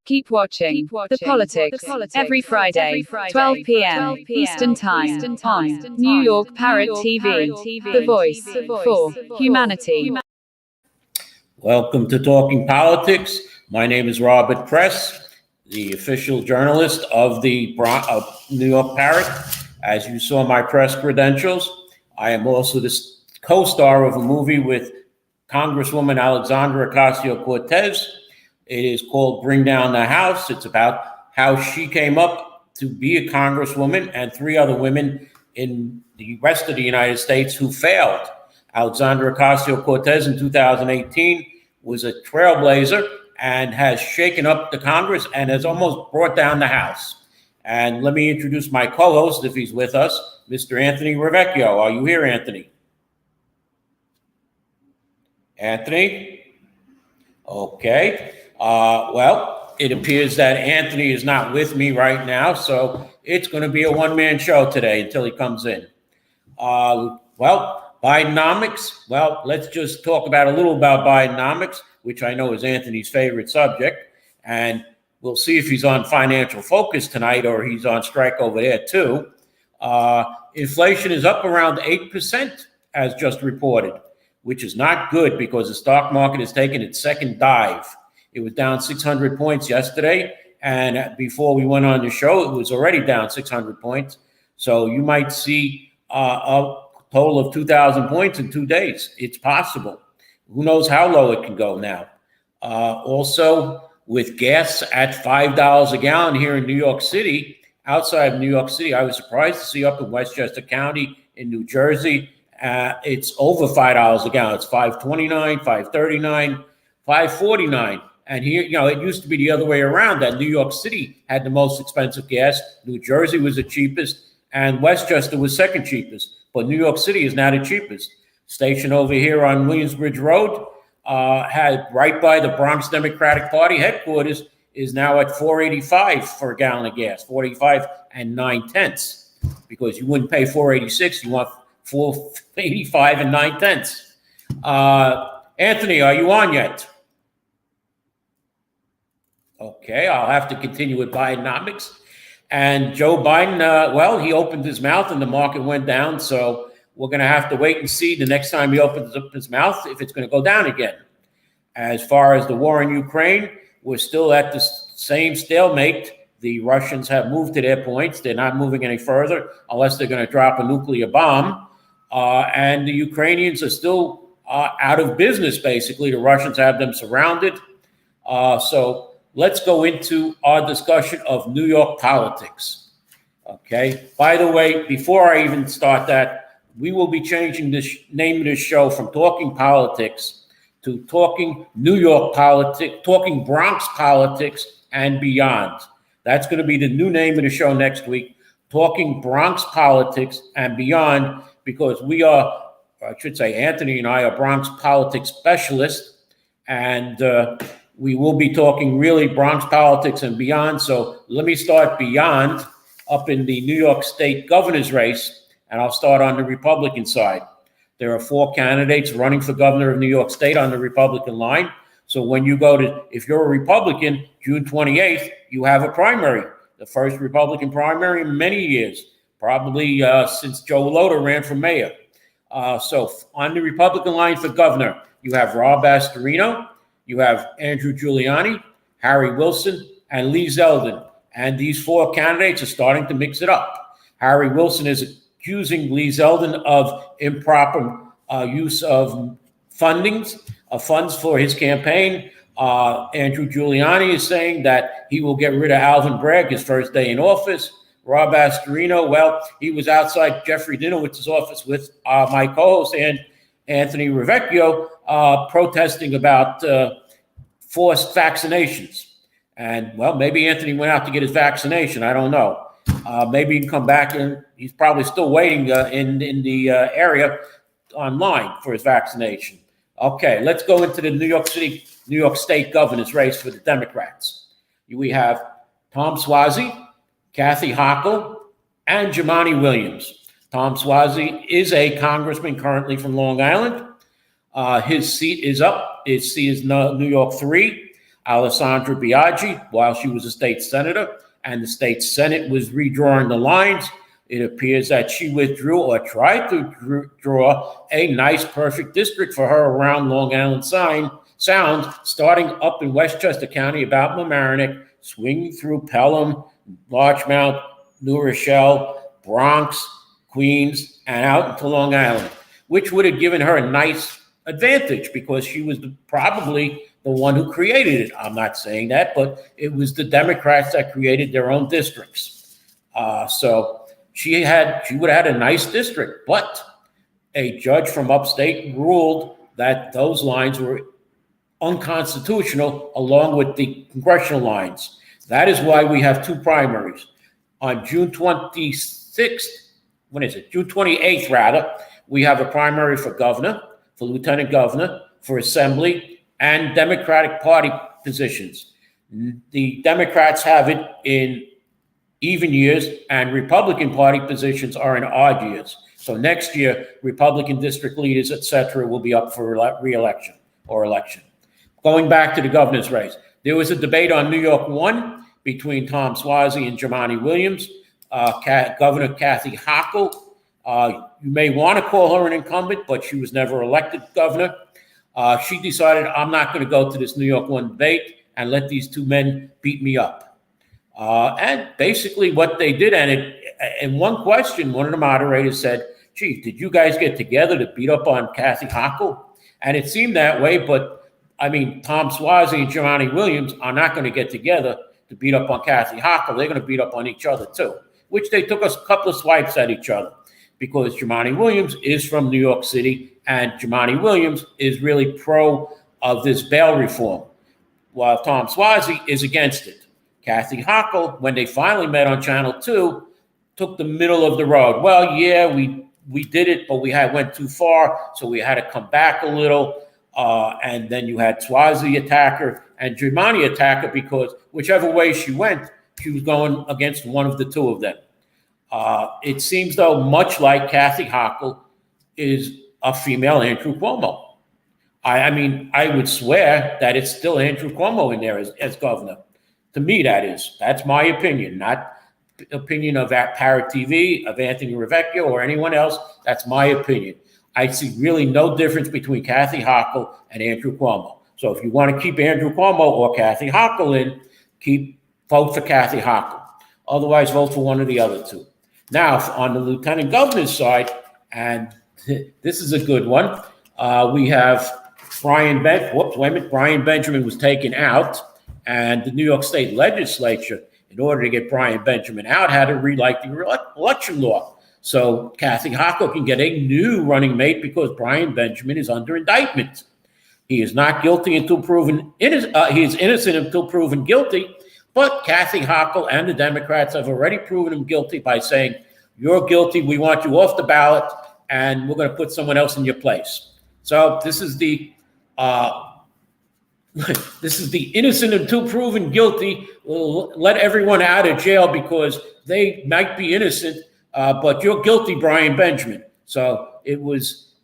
Keep watching The Politics every Friday, 12 p.m. Eastern Time on New York Parrot TV, the voice for humanity. Welcome to Talking Politics. My name is Robert Kress, the official journalist of the New York Parrot. As you saw my press credentials, I am also the co-star of a movie with Congresswoman Alexandria Ocasio-Cortez. It is called Bring Down the House. It's about how she came up to be a congresswoman and three other women in the rest of the United States who failed. Alexandria Ocasio-Cortez in 2018 was a trailblazer and has shaken up the Congress and has almost brought down the House. And let me introduce my co-host, if he's with us, Mr. Anthony RIVIECCIO. Are you here, Anthony? Anthony? Okay. Well, it appears that Anthony is not with me right now, so it's going to be a one-man show today until he comes in. Well, Bidenomics. Well, let's just talk about a little about Bidenomics, which I know is Anthony's favorite subject, and we'll see if he's on Financial Focus tonight or he's on strike over there too. Inflation is up around 8%, as just reported, which is not good because the stock market has taken its second dive. It was down 600 points yesterday, and before we went on the show, it was already down 600 points. So you might see a total of 2,000 points in 2 days. It's possible. Who knows how low it can go now? Also, with gas at $5 a gallon here in New York City, outside of New York City, I was surprised to see up in Westchester County in New Jersey, it's over $5 a gallon. It's $5.29, $5.39, $5.49. And here, it used to be the other way around, that New York City had the most expensive gas, New Jersey was the cheapest, and Westchester was second cheapest. But New York City is now the cheapest. Station over here on Williamsbridge Road, had right by the Bronx Democratic Party headquarters, is now at $4.85 for a gallon of gas, 45 and 9/10, because you wouldn't pay $4.86, you want $4.85 and 9/10. Anthony, are you on yet? Okay, I'll have to continue with Bidenomics. And Joe Biden, well, he opened his mouth and the market went down. So we're going to have to wait and see the next time he opens up his mouth if it's going to go down again. As far as the war in Ukraine, we're still at the same stalemate. The Russians have moved to their points. They're not moving any further unless they're going to drop a nuclear bomb. And the Ukrainians are still out of business, basically. The Russians have them surrounded. So let's go into our discussion of New York politics. Okay. By the way, before I even start that, we will be changing the name of this show from Talking Politics to Talking New York Politics, Talking Bronx Politics and Beyond. That's going to be the new name of the show next week, Talking Bronx Politics and Beyond, because we are, I should say, Anthony and I are Bronx politics specialists, and we will be talking really Bronx politics and beyond. So let me start beyond up in the New York State governor's race, and I'll start on the Republican side. There are 4 candidates running for governor of New York State on the Republican line. So when you go to, if you're a Republican, June 28th, you have a primary, the first Republican primary in many years, probably since Joe Lhota ran for mayor. So on the Republican line for governor, you have Rob Astorino, you have Andrew Giuliani, Harry Wilson, and Lee Zeldin. And these 4 candidates are starting to mix it up. Harry Wilson is accusing Lee Zeldin of improper use of funds for his campaign. Andrew Giuliani is saying that he will get rid of Alvin Bragg his first day in office. Rob Astorino, well, he was outside Jeffrey Dinowitz's office with my co-host and Anthony RIVIECCIO protesting about forced vaccinations. And, well, maybe Anthony went out to get his vaccination. I don't know. Maybe he can come back, and he's probably still waiting in the area online for his vaccination. Okay, let's go into the New York State governor's race for the Democrats. We have Tom Suozzi, Kathy Hochul, and Jumaane Williams. Tom Suozzi is a congressman currently from Long Island. His seat is up. His seat is New York 3. Alessandra Biaggi while she was a state senator, and the state Senate was redrawing the lines. It appears that she withdrew or tried to draw a nice, perfect district for her around Long Island Sound, starting up in Westchester County, about Mamaroneck, swinging through Pelham, Larchmont, New Rochelle, Bronx, Queens, and out into Long Island, which would have given her a nice advantage because she was probably the one who created it. I'm not saying that, but it was the Democrats that created their own districts. So she would have had a nice district, but a judge from upstate ruled that those lines were unconstitutional along with the congressional lines. That is why we have two primaries. On June 26th, June 28th, rather, we have a primary for governor, for lieutenant governor, for assembly, and Democratic Party positions. The Democrats have it in even years, and Republican Party positions are in odd years. So next year, Republican district leaders, etc., will be up for re-election or election. Going back to the governor's race, there was a debate on New York 1 between Tom Suozzi and Jumaane Williams. Governor Kathy Hochul, you may want to call her an incumbent, but she was never elected governor. She decided, I'm not going to go to this New York 1 debate and let these two men beat me up. And basically what they did, and in one question, one of the moderators said, gee, did you guys get together to beat up on Kathy Hochul? And it seemed that way, but I mean, Tom Suozzi and Jumaane Williams are not going to get together to beat up on Kathy Hochul. They're going to beat up on each other too, which they took a couple of swipes at each other because Jumaane Williams is from New York City and Jumaane Williams is really pro of this bail reform, while Tom Suozzi is against it. Kathy Hochul, when they finally met on Channel 2, took the middle of the road. Well, yeah, we did it, but we went too far, so we had to come back a little. And then you had Suozzi attack her and Jumaane attack her because whichever way she went, she was going against one of the two of them. It seems, though, much like Kathy Hochul is a female Andrew Cuomo. I mean, I would swear that it's still Andrew Cuomo in there as governor. To me, that is. That's my opinion, not the opinion of Parrot TV, of Anthony RIVIECCIO, or anyone else. That's my opinion. I see really no difference between Kathy Hochul and Andrew Cuomo. So if you want to keep Andrew Cuomo or Kathy Hochul in, vote for Kathy Hochul. Otherwise, vote for one of the other two. Now, on the lieutenant governor's side, and this is a good one, we have Brian Benjamin was taken out, and the New York State legislature, in order to get Brian Benjamin out, had to rewrite the election law. So Kathy Hochul can get a new running mate because Brian Benjamin is under indictment. He is not guilty until proven innocent. He is innocent until proven guilty. But Kathy Hochul and the Democrats have already proven him guilty by saying, "You're guilty. We want you off the ballot, and we're going to put someone else in your place." So this is the innocent until proven guilty. We'll let everyone out of jail because they might be innocent. But you're guilty, Brian Benjamin. So it was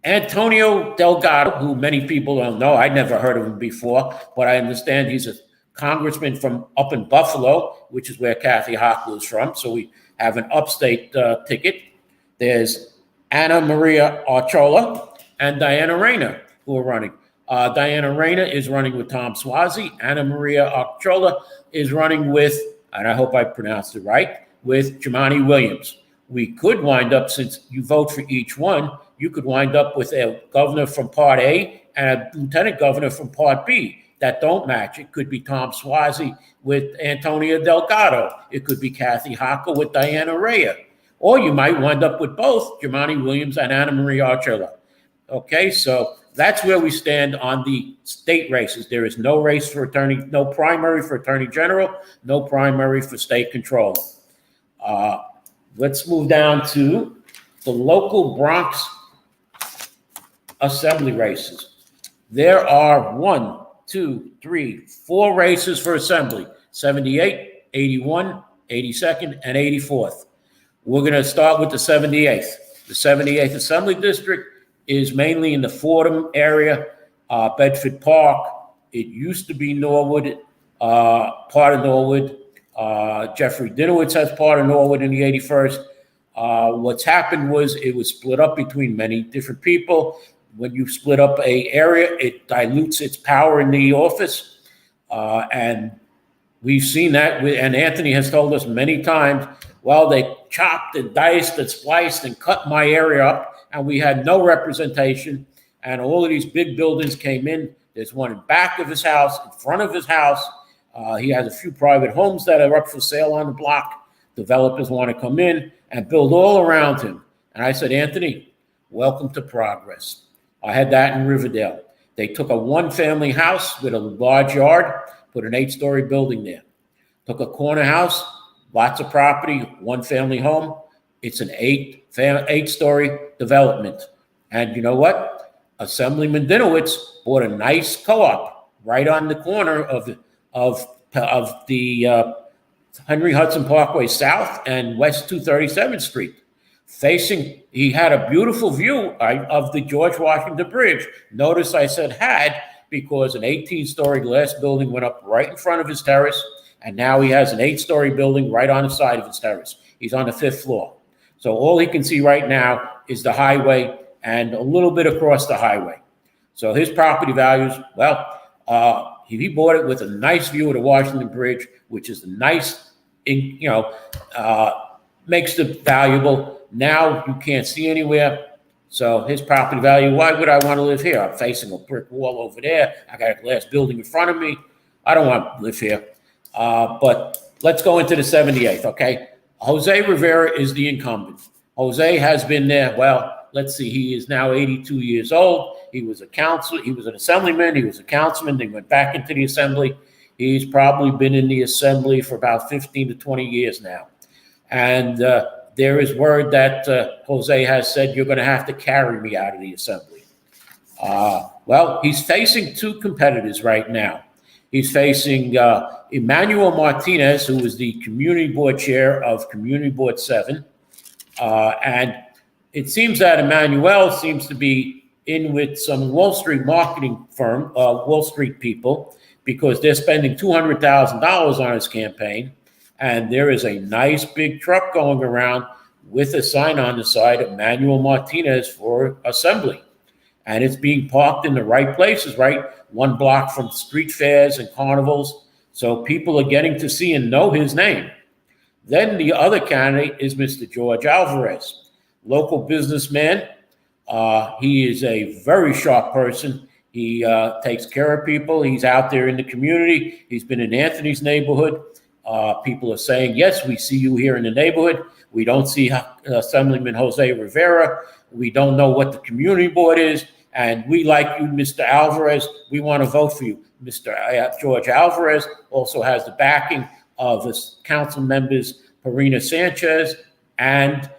Antonio Delgado, who many people don't know. I'd never heard of him before, but I understand he's a congressman from up in Buffalo, which is where Kathy Hochul is from. So we have an upstate ticket. There's Anna Maria Archola and Diana Reyna, who are running. Diana Reyna is running with Tom Suozzi. Anna Maria Archola is running with, and I hope I pronounced it right, with Jumaane Williams. We could wind up, since you vote for each one, you could wind up with a governor from Part A and a lieutenant governor from Part B that don't match. It could be Tom Suozzi with Antonio Delgado. It could be Kathy Hochul with Diana Reyna. Or you might wind up with both Jumaane Williams and Anna Maria Archola. Okay, so that's where we stand on the state races. There is no race for no primary for attorney general, no primary for state controller. Let's move down to the local Bronx assembly races. There are 1, 2, 3, 4 races for assembly: 78, 81, 82nd, and 84th. We're going to start with the 78th. The 78th Assembly District is mainly in the Fordham area, Bedford Park, It used to be Norwood, part of Norwood. Jeffrey Dinowitz has part of Norwood in the 81st. What's happened was it was split up between many different people. When you split up a area, it dilutes its power in the office. And we've seen that, and Anthony has told us many times, well, they chopped and diced and spliced and cut my area up, and we had no representation. And all of these big buildings came in. There's one in back of his house, in front of his house. He has a few private homes that are up for sale on the block. Developers want to come in and build all around him. And I said, Anthony, welcome to progress. I had that in Riverdale. They took a one-family house with a large yard, put an 8-story building there. Took a corner house, lots of property, one-family home. It's an 8-story development. And you know what? Assemblyman Dinowitz bought a nice co-op right on the corner of the Henry Hudson Parkway South and West 237th Street. He had a beautiful view of the George Washington Bridge. Notice I said had, because an 18-story glass building went up right in front of his terrace, and now he has an 8-story building right on the side of his terrace. He's on the 5th floor. So all he can see right now is the highway and a little bit across the highway. So his property values, well, he bought it with a nice view of the Washington Bridge, which is nice, makes it valuable. Now you can't see anywhere. So his property value, why would I want to live here? I'm facing a brick wall over there. I got a glass building in front of me. I don't want to live here. But let's go into the 78th, okay? Jose Rivera is the incumbent. Jose has been there, well, let's see, he is now 82 years old. He was a councilor, he was an assemblyman, he was a councilman, then went back into the assembly. He's probably been in the assembly for about 15 to 20 years now. And there is word that Jose has said, you're going to have to carry me out of the assembly. Well, he's facing two competitors right now. He's facing Emmanuel Martinez, who is the community board chair of Community Board 7. And it seems that Emmanuel seems to be in with some Wall Street marketing firm, Wall Street people, because they're spending $200,000 on his campaign. And there is a nice big truck going around with a sign on the side, Emmanuel Martinez for assembly. And it's being parked in the right places, right? 1 block from street fairs and carnivals. So people are getting to see and know his name. Then the other candidate is Mr. George Alvarez, local businessman. He is a very sharp person. He takes care of people. He's out there in the community. He's been in Anthony's neighborhood. People are saying, yes, we see you here in the neighborhood. We don't see Assemblyman Jose Rivera. We don't know what the community board is. And we like you, Mr. Alvarez. We want to vote for you. Mr. George Alvarez also has the backing of his council members, Parina Sanchez and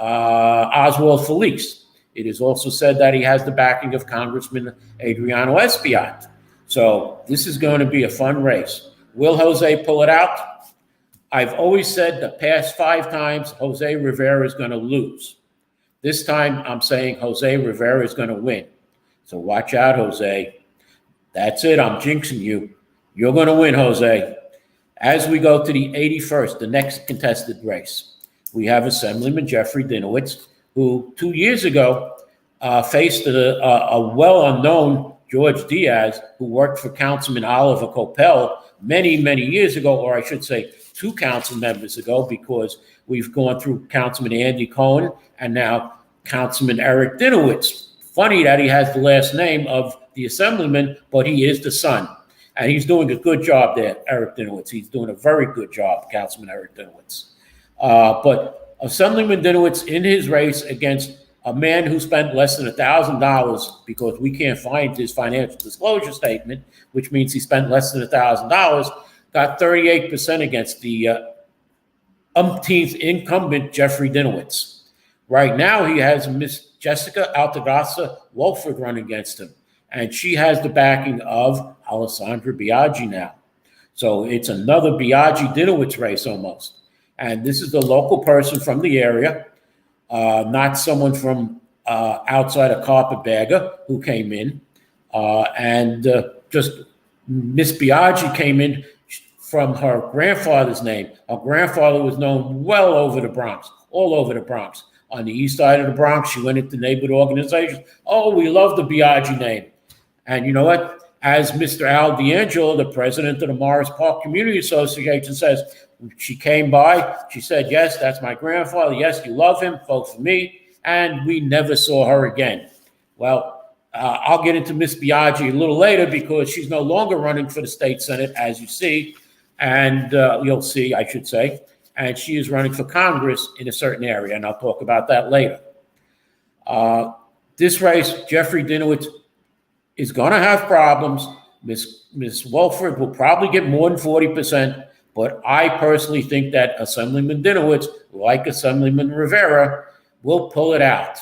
Oswald Felix. It is also said that he has the backing of Congressman Adriano Espaillat. So this is going to be a fun race. Will Jose pull it out? I've always said the past 5 times Jose Rivera is going to lose. This time I'm saying Jose Rivera is going to win. So watch out, Jose. That's it. I'm jinxing you. You're going to win, Jose. As we go to the 81st, the next contested race, we have Assemblyman Jeffrey Dinowitz, who 2 years ago faced a well-unknown George Diaz, who worked for Councilman Oliver Coppell many, many years ago, or I should say 2 council members ago, because we've gone through Councilman Andy Cohen and now Councilman Eric Dinowitz. Funny that he has the last name of the assemblyman, but he is the son. And he's doing a good job there, Eric Dinowitz. He's doing a very good job, Councilman Eric Dinowitz. But Assemblyman Dinowitz in his race against a man who spent less than $1,000, because we can't find his financial disclosure statement, which means he spent less than $1,000, got 38% against the umpteenth incumbent Jeffrey Dinowitz. Right now, he has Miss Jessica Altagracia Wolford running against him, and she has the backing of Alessandra Biaggi now. So it's another Biaggi-Dinowitz race almost. And this is the local person from the area, not someone from outside of Carpetbagger who came in and just Miss Biaggi came in from her grandfather's name. Her grandfather was known well over the Bronx, all over the Bronx. On the east side of the Bronx, she went into neighborhood organizations. Oh, we love the Biaggi name. And you know what? As Mr. Al D'Angelo, the president of the Morris Park Community Association, says, she came by, she said, yes, that's my grandfather. Yes, you love him, vote for me. And we never saw her again. Well, I'll get into Miss Biaggi a little later because she's no longer running for the state Senate, as you see, and you'll see, I should say, and she is running for Congress in a certain area, and I'll talk about that later. This race, Jeffrey Dinowitz is going to have problems. Miss Wolford will probably get more than 40%, but I personally think that Assemblyman Dinowitz, like Assemblyman Rivera, will pull it out.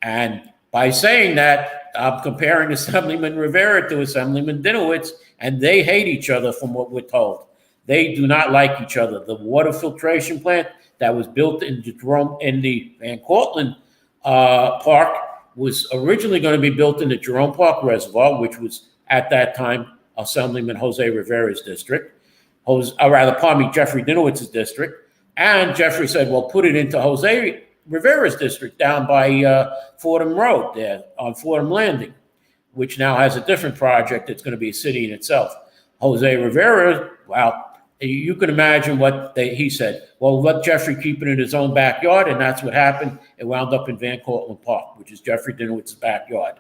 And by saying that, I'm comparing Assemblyman Rivera to Assemblyman Dinowitz, and they hate each other from what we're told. They do not like each other. The water filtration plant that was built in the Van Cortlandt Park was originally going to be built in the Jerome Park Reservoir, which was at that time Assemblyman Jose Rivera's district, Jeffrey Dinowitz's district. And Jeffrey said, well, put it into Jose Rivera's district down by Fordham Road there on Fordham Landing, which now has a different project. It's going to be a city in itself. Jose Rivera, well, you can imagine what he said. Well, let Jeffrey keep it in his own backyard, and that's what happened. It wound up in Van Cortlandt Park, which is Jeffrey Dinowitz's backyard.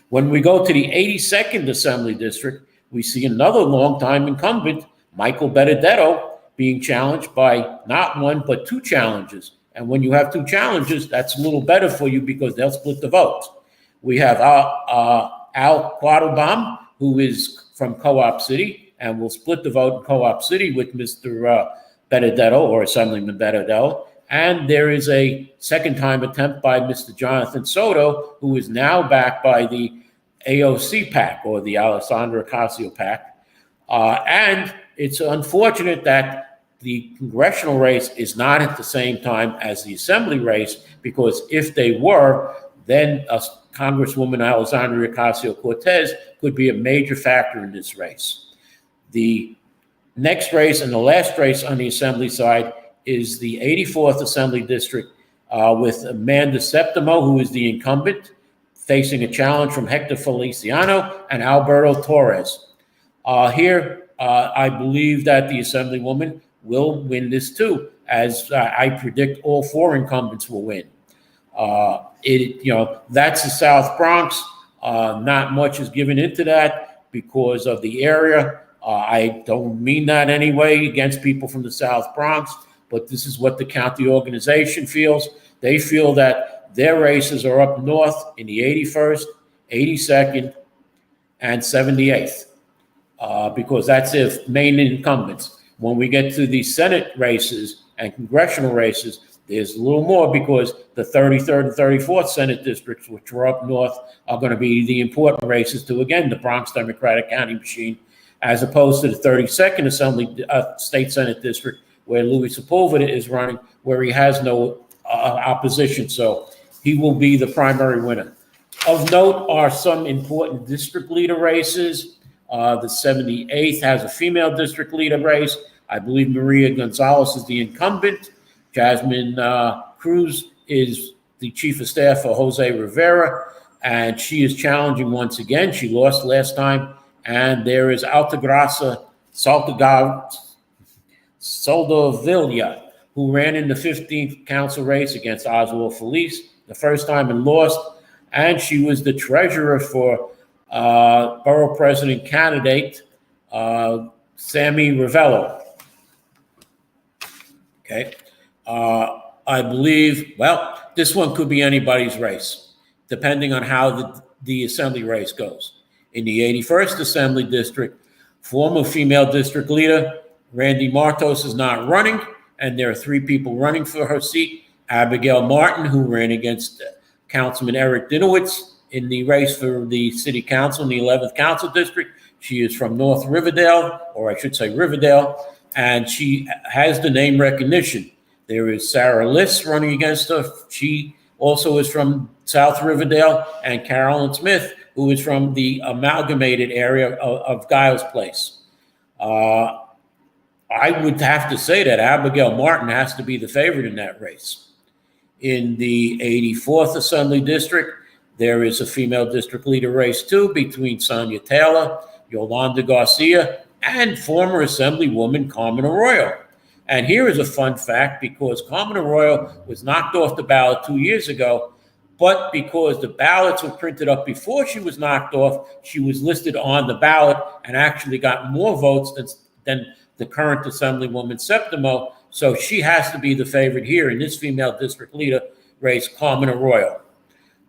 When we go to the 82nd Assembly District, we see another longtime incumbent, Michael Benedetto, being challenged by not one, but two challenges. And when you have two challenges, that's a little better for you because they'll split the vote. We have Al Quattlebaum, who is from Co-op City, and will split the vote in Co-op City with Mr. Benedetto or Assemblyman Benedetto. And there is a second-time attempt by Mr. Jonathan Soto, who is now backed by the AOC PAC, or the Alessandra Ocasio PAC. And it's unfortunate that the congressional race is not at the same time as the assembly race, because if they were, then Congresswoman Alessandra Ocasio-Cortez could be a major factor in this race. The next race and the last race on the assembly side is the 84th Assembly District with Amanda Septimo, who is the incumbent, facing a challenge from Hector Feliciano and Alberto Torres. Here, I believe that the Assemblywoman will win this too, as I predict all four incumbents will win. That's the South Bronx. Not much is given into that because of the area. I don't mean that anyway against people from the South Bronx, but this is what the county organization feels. They feel that their races are up north in the 81st, 82nd, and 78th, because that's their main incumbents. When we get to the Senate races and congressional races, there's a little more because the 33rd and 34th Senate districts, which are up north, are going to be the important races to, again, the Bronx Democratic County machine, as opposed to the 32nd Assembly State Senate District, where Louis Sepulveda is running, where he has no opposition. So he will be the primary winner. Of note are some important district leader races. The 78th has a female district leader race. I believe Maria Gonzalez is the incumbent. Jasmine Cruz is the chief of staff for Jose Rivera, and she is challenging once again. She lost last time. And there is Altagracia Soldovilla, who ran in the 15th council race against Oswald Felice the first time and lost. And she was the treasurer for borough president candidate Sammy Ravello. Okay. I believe, well, this one could be anybody's race, depending on how the assembly race goes. In the 81st Assembly District, former female district leader Randy Martos is not running, and there are three people running for her seat. Abigail Martin, who ran against Councilman Eric Dinowitz in the race for the city council in the 11th Council District. She is from North Riverdale, or I should say Riverdale, and she has the name recognition. There is Sarah Liss running against her. She also is from South Riverdale, and Carolyn Smith, who is from the amalgamated area of Giles Place. I would have to say that Abigail Martin has to be the favorite in that race. In the 84th Assembly District, there is a female district leader race too between Sonia Taylor, Yolanda Garcia, and former Assemblywoman Carmen Arroyo. And here is a fun fact, because Carmen Arroyo was knocked off the ballot 2 years ago, but because the ballots were printed up before she was knocked off, she was listed on the ballot and actually got more votes than the current Assemblywoman Septimo. So she has to be the favorite here in this female district leader race, Carmen Arroyo.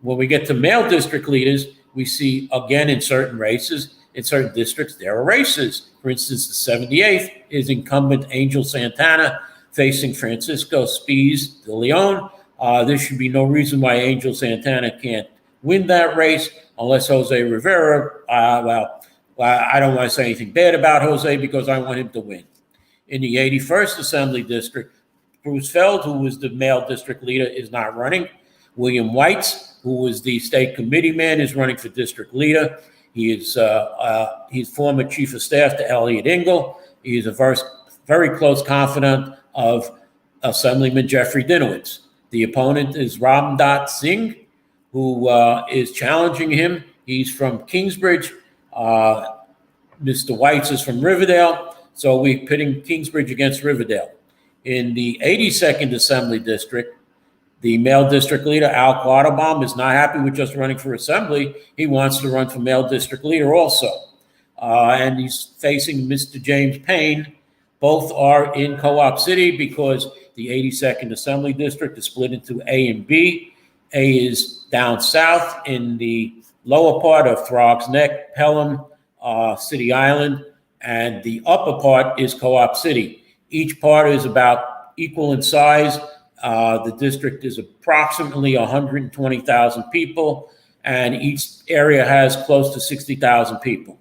When we get to male district leaders, we see, again, in certain races, in certain districts, there are races. For instance, the 78th is incumbent Angel Santana facing Francisco Spies de Leon. There should be no reason why Angel Santana can't win that race unless Jose Rivera, well, I don't want to say anything bad about Jose because I want him to win. In the 81st Assembly District, Bruce Feld, who was the male district leader, is not running. William Whites, who was the state committee man, is running for district leader. He is he's former chief of staff to Elliot Engel. He is a very close confidant of Assemblyman Jeffrey Dinowitz. The opponent is Ramdat Singh, who is challenging him. He's from Kingsbridge. Mr. Whites is from Riverdale. So we're pitting Kingsbridge against Riverdale. In the 82nd Assembly District, the male district leader, Al Quattlebaum, is not happy with just running for assembly. He wants to run for male district leader also. And he's facing Mr. James Payne. Both are in Co-op City because the 82nd Assembly District is split into A and B. A is down south in the lower part of Throgs Neck, Pelham, City Island, and the upper part is Co-op City. Each part is about equal in size. The district is approximately 120,000 people, and each area has close to 60,000 people.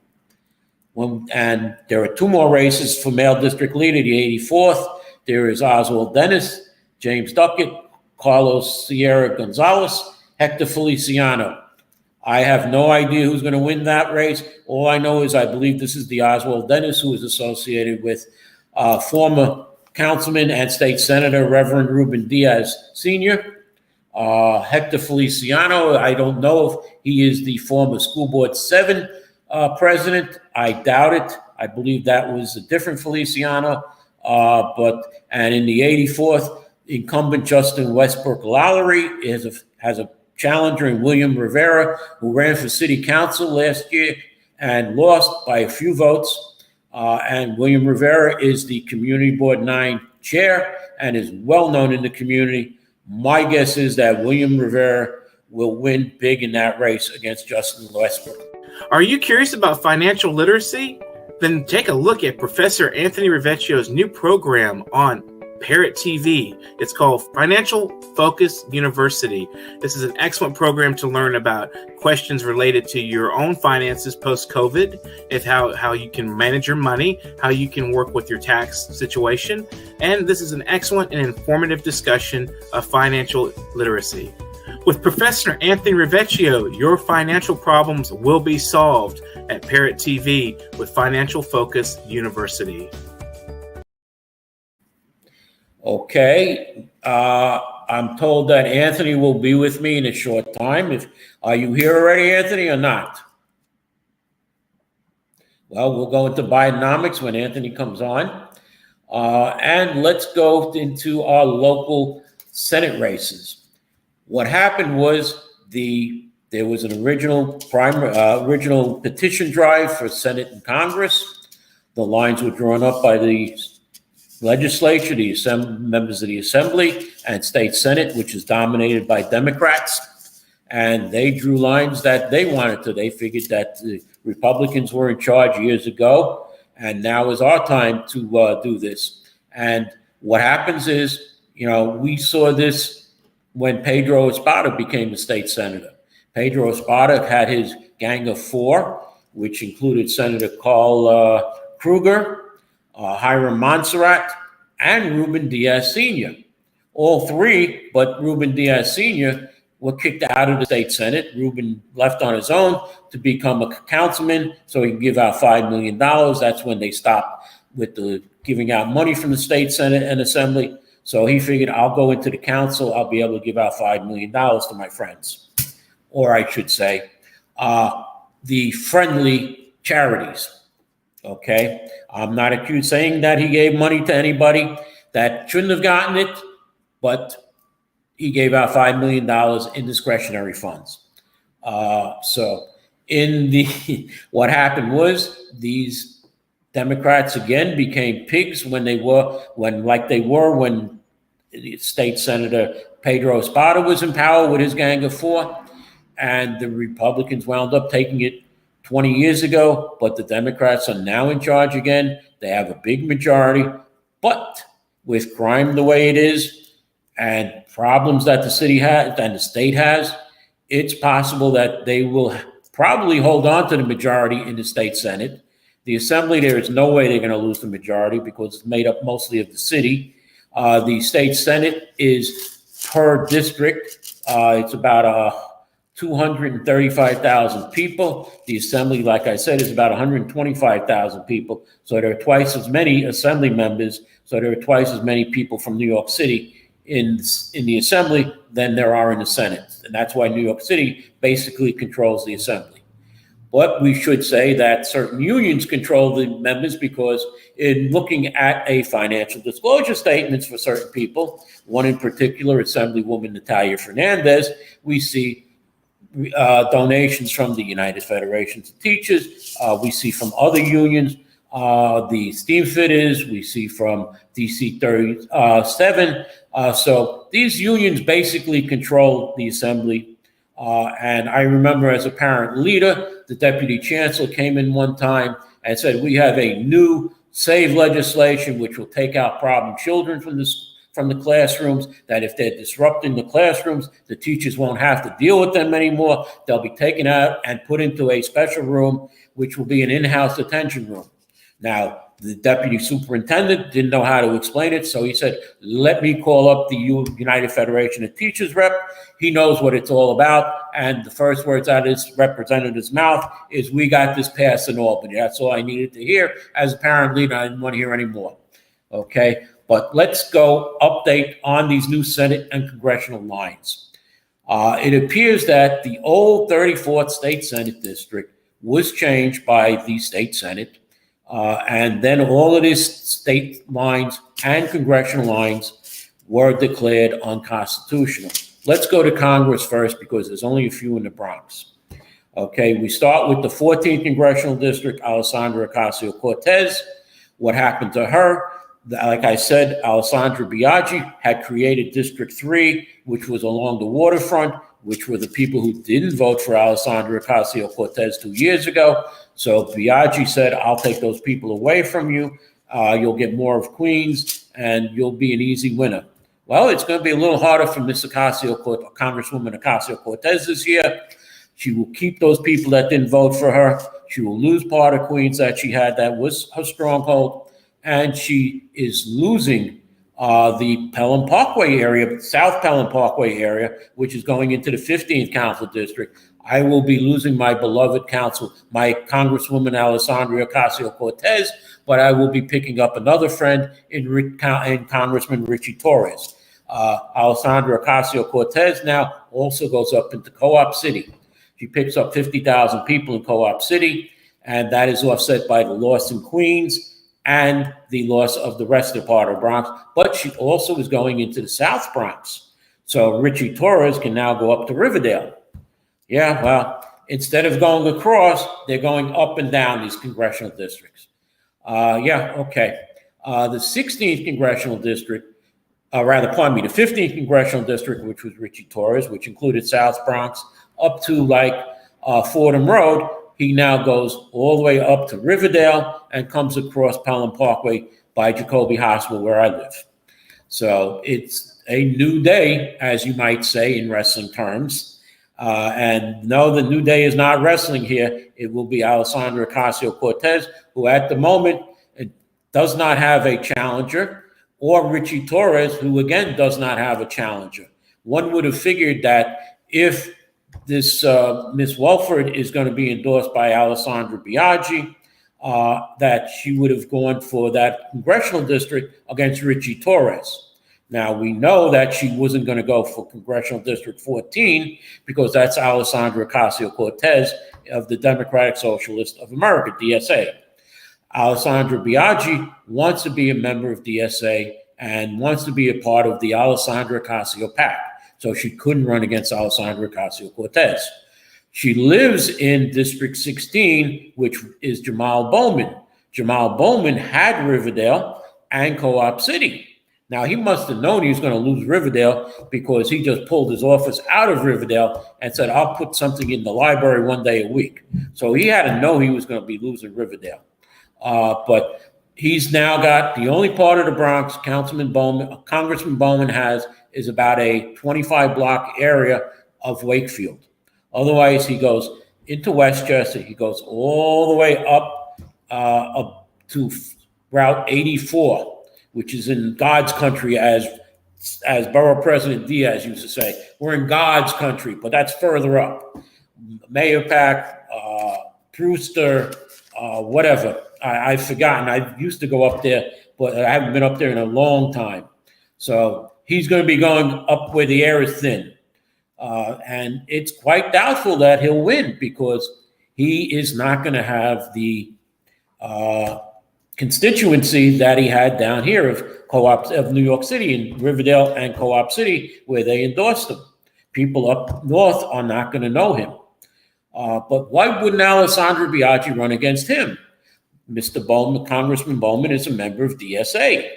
And there are two more races for male district leader. The 84th, there is Oswald Dennis, James Duckett, Carlos Sierra Gonzalez, Hector Feliciano. I have no idea who's going to win that race. All I know is I believe this is the Oswald Dennis, who is associated with former Councilman and State Senator Reverend Ruben Diaz Sr. Hector Feliciano, I don't know if he is the former School Board 7 president. I doubt it. I believe that was a different Feliciano. And in the 84th, incumbent Justin Westbrook Lowry has a challenger in William Rivera, who ran for city council last year and lost by a few votes. And William Rivera is the Community Board 9 chair and is well known in the community. My guess is that William Rivera will win big in that race against Justin Westbrook. Are you curious about financial literacy? Then take a look at Professor Anthony RIVIECCIO's new program on Parrot TV. It's called Financial Focus University. This is an excellent program to learn about questions related to your own finances post-COVID, if how you can manage your money, how you can work with your tax situation. And this is an excellent and informative discussion of financial literacy. With Professor Anthony RIVIECCIO, your financial problems will be solved at Parrot TV with Financial Focus University. Okay, I'm told that Anthony will be with me in a short time. Are you here already, Anthony, or not? Well, we'll go into Bidenomics when Anthony comes on. And let's go into our local Senate races. What happened was there was an original petition drive for Senate and Congress. The lines were drawn up by the legislature, the members of the Assembly and State Senate, which is dominated by Democrats. And they drew lines that they wanted to. They figured that the Republicans were in charge years ago, and now is our time to do this. And what happens is, we saw this when Pedro Espada became a state senator. Pedro Espada had his gang of four, which included Senator Carl Kruger, Hiram Montserrat, and Ruben Diaz Sr. All three, but Ruben Diaz Sr. were kicked out of the state Senate. Rubin left on his own to become a councilman so he can give out $5 million. That's when they stopped with the giving out money from the state Senate and Assembly. So he figured, I'll go into the council. I'll be able to give out $5 million to my friends. Or I should say, the friendly charities. Okay, I'm not accused saying that he gave money to anybody that shouldn't have gotten it, but he gave out $5 million in discretionary funds. So in the what happened was these Democrats again became pigs when they were when State Senator Pedro Espada was in power with his Gang of Four, and the Republicans wound up taking it 20 years ago, but the Democrats are now in charge again. They have a big majority, but with crime the way it is and problems that the city has and the state has, it's possible that they will probably hold on to the majority in the state Senate. The Assembly, there is no way they're going to lose the majority because it's made up mostly of the city. The state Senate is per district. It's about 235,000 people. The Assembly, like I said, is about 125,000 people. So there are twice as many Assembly members. So there are twice as many people from New York City in the Assembly than there are in the Senate. And that's why New York City basically controls the Assembly. But we should say that certain unions control the members because in looking at a financial disclosure statements for certain people, one in particular, Assemblywoman Natalia Fernandez, we see donations from the United Federations of Teachers. We see from other unions, the steam fitters. We see from DC 37. So these unions basically control the Assembly. And I remember as a parent leader, the deputy chancellor came in one time and said, we have a new SAVE legislation which will take out problem children from the classrooms, that if they're disrupting the classrooms, the teachers won't have to deal with them anymore. They'll be taken out and put into a special room, which will be an in-house detention room. Now, the deputy superintendent didn't know how to explain it, so he said, let me call up the United Federation of Teachers rep. He knows what it's all about, and the first words out of his representative's mouth is, we got this passed in Albany. That's all I needed to hear. As a parent leader, I didn't want to hear any more. Okay, but let's go update on these new Senate and congressional lines. It appears that the old 34th State Senate District was changed by the State Senate. And then all of these state lines and congressional lines were declared unconstitutional. Let's go to Congress first because there's only a few in the Bronx. Okay, we start with the 14th Congressional District, Alessandra Ocasio-Cortez. What happened to her? Like I said, Alessandra Biaggi had created District 3, which was along the waterfront, which were the people who didn't vote for Alessandra Ocasio-Cortez 2 years ago. So Biaggi said, I'll take those people away from you. You'll get more of Queens, and you'll be an easy winner. Well, it's going to be a little harder for Miss Congresswoman Ocasio-Cortez this year. She will keep those people that didn't vote for her. She will lose part of Queens that she had that was her stronghold. And she is losing the Pelham Parkway area, South Pelham Parkway area, which is going into the 15th Council District. I will be losing my beloved council, my Congresswoman Alessandra Ocasio-Cortez, but I will be picking up another friend in Congressman Richie Torres. Alessandra Ocasio-Cortez now also goes up into Co-op City. She picks up 50,000 people in Co-op City, and that is offset by the loss in Queens and the loss of the rest of the part of Bronx. But she also is going into the South Bronx. So Richie Torres can now go up to Riverdale. Yeah, well, instead of going across, they're going up and down these congressional districts. The 16th Congressional District, the 15th Congressional District, which was Richie Torres, which included South Bronx, up to Fordham Road, he now goes all the way up to Riverdale and comes across Pelham Parkway by Jacoby Hospital, where I live. So it's a new day, as you might say in wrestling terms. And no, the new day is not wrestling here. It will be Alessandra Ocasio-Cortez, who at the moment does not have a challenger, or Richie Torres, who again does not have a challenger. One would have figured that if this Miss Welford is going to be endorsed by Alessandra Biaggi, that she would have gone for that congressional district against Richie Torres. Now, we know that she wasn't going to go for Congressional District 14 because that's Alessandra Ocasio-Cortez of the Democratic Socialist of America, DSA. Alessandra Biaggi wants to be a member of DSA and wants to be a part of the Alessandra Ocasio PAC. So she couldn't run against Alessandra Ocasio-Cortez. She lives in District 16, which is Jamal Bowman. Jamal Bowman had Riverdale and Co-op City. Now, he must have known he was going to lose Riverdale because he just pulled his office out of Riverdale and said, I'll put something in the library one day a week. So he had to know he was going to be losing Riverdale. But he's now got the only part of the Bronx Congressman Bowman has is about a 25-block area of Wakefield. Otherwise, he goes into Westchester. He goes all the way up to Route 84. Which is in God's country, as Borough President Diaz used to say. We're in God's country, but that's further up. Mahopac, Brewster, whatever. I've forgotten. I used to go up there, but I haven't been up there in a long time. So he's going to be going up where the air is thin. And it's quite doubtful that he'll win because he is not going to have the constituency that he had down here of New York City in Riverdale and Co-op City, where they endorsed him. People up north are not going to know him. But why wouldn't Alessandra Biaggi run against him? Mr. Bowman, Congressman Bowman, is a member of DSA.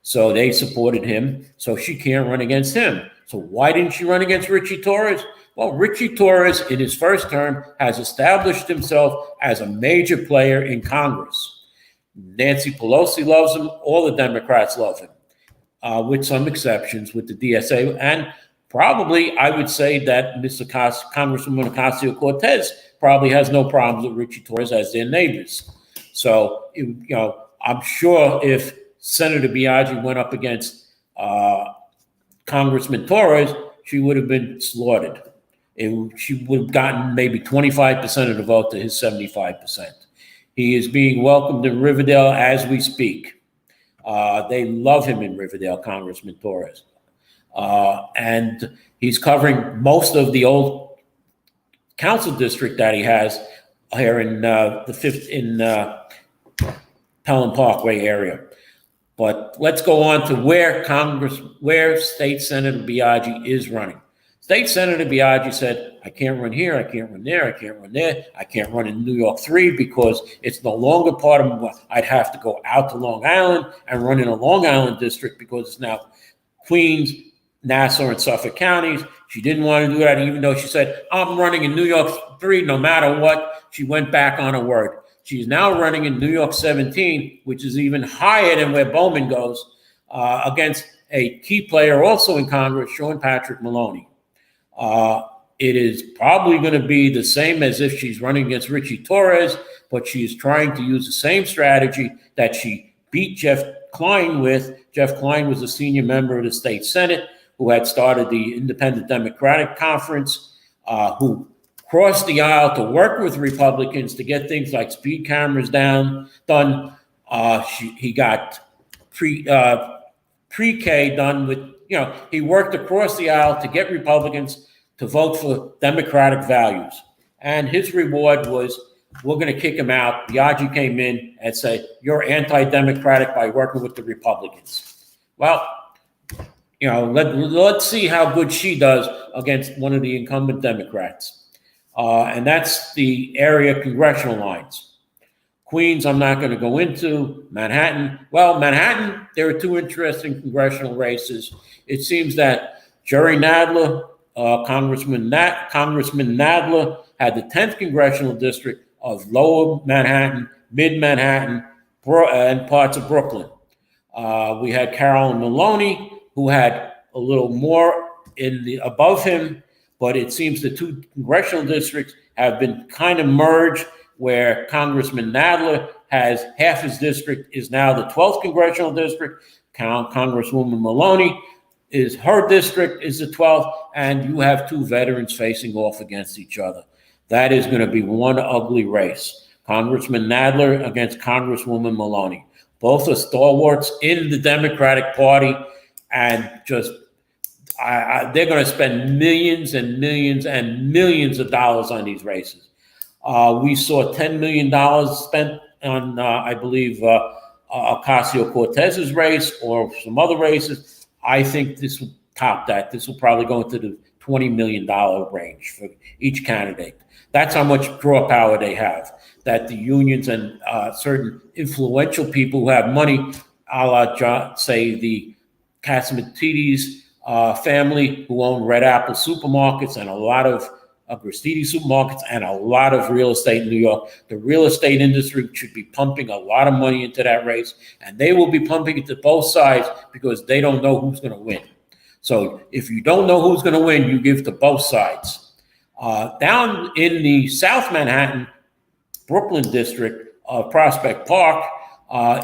So they supported him, so she can't run against him. So why didn't she run against Richie Torres? Well, Richie Torres, in his first term, has established himself as a major player in Congress. Nancy Pelosi loves him. All the Democrats love him, with some exceptions with the DSA. And probably I would say that Congresswoman Ocasio-Cortez probably has no problems with Richie Torres as their neighbors. So, I'm sure if Senator Biaggi went up against Congressman Torres, she would have been slaughtered. She would have gotten maybe 25% of the vote to his 75%. He is being welcomed in Riverdale as we speak. They love him in Riverdale, Congressman Torres. And he's covering most of the old council district that he has here in Pelham Parkway area. But let's go on to where State Senator Biaggi is running. State Senator Biaggi said, I can't run here, I can't run there, I can't run there, I can't run in New York 3 because it's no longer part of I'd have to go out to Long Island and run in a Long Island district because it's now Queens, Nassau, and Suffolk counties. She didn't want to do that, even though she said, I'm running in New York 3 no matter what. She went back on her word. She's now running in New York 17, which is even higher than where Bowman goes, against a key player also in Congress, Sean Patrick Maloney. It is probably going to be the same as if she's running against Richie Torres, but she's trying to use the same strategy that she beat Jeff Klein with. Jeff Klein was a senior member of the state Senate who had started the Independent Democratic Conference, who crossed the aisle to work with Republicans to get things like speed cameras done. He got pre-K done with, he worked across the aisle to get Republicans to vote for Democratic values. And his reward was, we're going to kick him out. Biaggi came in and said, you're anti-democratic by working with the Republicans. Well, let's see how good she does against one of the incumbent Democrats. And that's the area congressional lines. Queens, I'm not going to go into. Manhattan, Manhattan, there are two interesting congressional races. It seems that Jerry Nadler, Congressman Nadler, had the 10th congressional district of Lower Manhattan, Mid Manhattan, and parts of Brooklyn. We had Carolyn Maloney, who had a little more above him, but it seems the two congressional districts have been kind of merged, where Congressman Nadler has half his district is now the 12th congressional district. Congresswoman Maloney is her district is the 12th, and you have two veterans facing off against each other. That is going to be one ugly race. Congressman Nadler against Congresswoman Maloney. Both are stalwarts in the Democratic Party, and just they're going to spend millions and millions and millions of dollars on these races. We saw $10 million spent on, I believe, Ocasio-Cortez's race or some other races. I think this will top that. This will probably go into the $20 million range for each candidate. That's how much draw power they have, that the unions and certain influential people who have money, a la, say, the Catsimatidis family, who own Red Apple supermarkets and a lot of Gristiti supermarkets and a lot of real estate in New York. The real estate industry should be pumping a lot of money into that race, and they will be pumping it to both sides because they don't know who's going to win. So if you don't know who's going to win, you give to both sides. Down in the South Manhattan, Brooklyn district of Prospect Park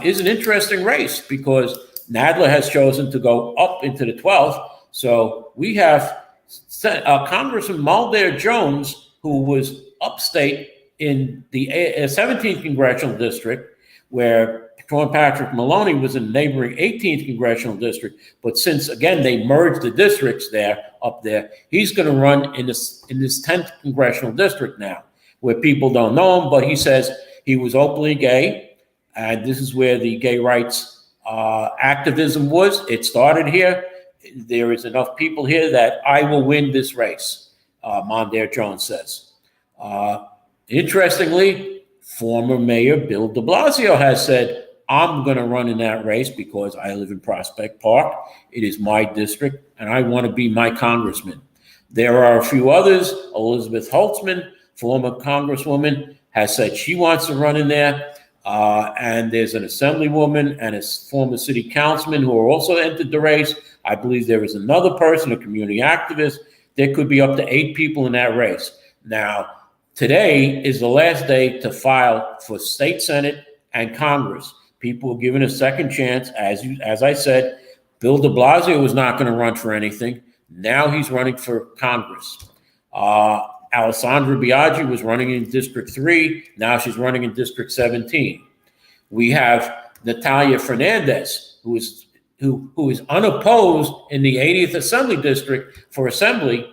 is an interesting race because Nadler has chosen to go up into the 12th. So we have Congressman Mulder Jones, who was upstate in the 17th Congressional District, where Sean Patrick Maloney was in the neighboring 18th Congressional District. But since, again, they merged the districts up there, he's going to run in this 10th Congressional District now, where people don't know him, but he says he was openly gay, and this is where the gay rights activism was. It started here. There is enough people here that I will win this race, Mondaire Jones says. Interestingly, former Mayor Bill de Blasio has said, I'm going to run in that race because I live in Prospect Park. It is my district, and I want to be my congressman. There are a few others. Elizabeth Holtzman, former congresswoman, has said she wants to run in there. And there's an assemblywoman and a former city councilman who are also entered the race. I believe there is another person, a community activist. There could be up to 8 people in that race. Now, today is the last day to file for state senate and Congress. People are given a second chance. As I said, Bill de Blasio was not going to run for anything. Now he's running for Congress. Alessandra Biaggi was running in District 3. Now she's running in District 17. We have Natalia Fernandez, who is unopposed in the 80th Assembly District for Assembly.